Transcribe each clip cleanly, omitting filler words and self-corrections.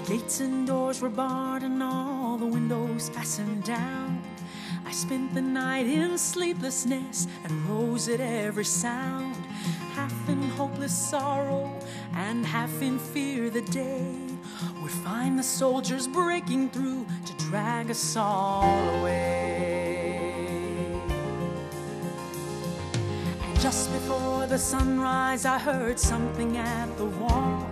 Gates and doors were barred and all the windows fastened down. I spent the night in sleeplessness and rose at every sound, half in hopeless sorrow and half in fear the day would find the soldiers breaking through to drag us all away. And just before the sunrise, I heard something at the wall.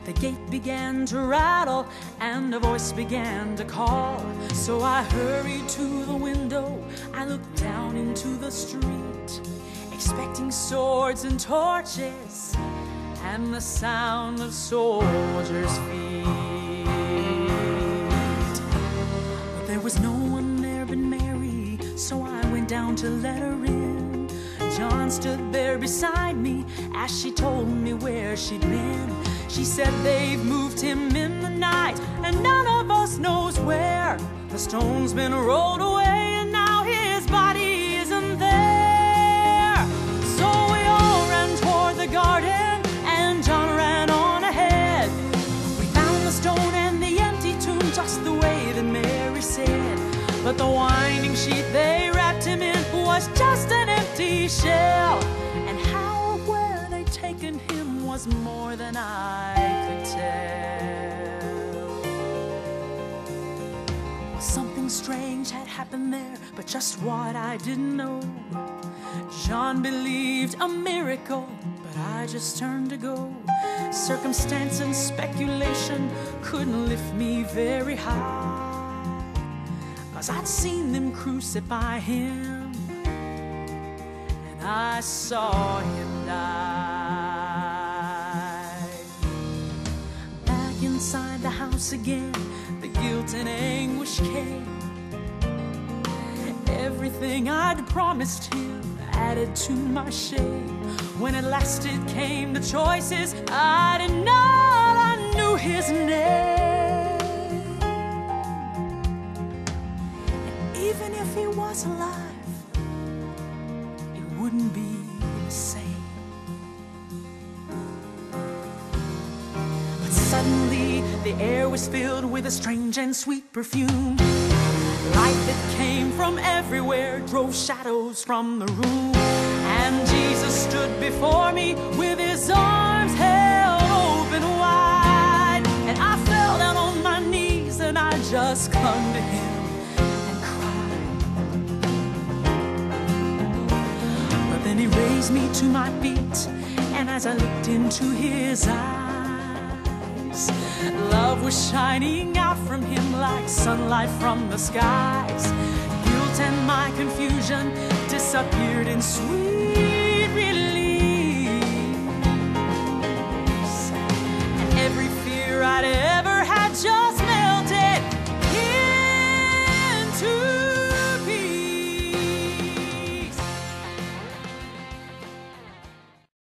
The gate began to rattle and a voice began to call. So I hurried to the window, I looked down into the street, expecting swords and torches and the sound of soldiers' feet. But there was no one there but Mary, so I went down to let her in. John stood there beside me as she told me where she'd been. She said they've moved him in the night and none of us knows where. The stone's been rolled away and now his body isn't there. So we all ran toward the garden and John ran on ahead. We found the stone and the empty tomb just the way that Mary said. But the winding sheet they wrapped him in was just an empty shell. And how or where they'd taken him was more than I could tell. Something strange had happened there, but just what I didn't know. John believed a miracle, but I just turned to go. Circumstance and speculation couldn't lift me very high, 'cause I'd seen them crucify him and I saw him die. Back inside the house again, the guilt and anguish came. Everything I'd promised him added to my shame. When at last it came to choices, I didn't know I knew his name. And even if he was alive, it wouldn't be the same. But suddenly the air was filled with a strange and sweet perfume. Light that came from everywhere drove shadows from the room. And Jesus stood before me with his arms held open wide. And I fell down on my knees and I just clung to him and cried. But then he raised me to my feet, and as I looked into his eyes, love was shining out from him like sunlight from the skies. Guilt and my confusion disappeared in sweet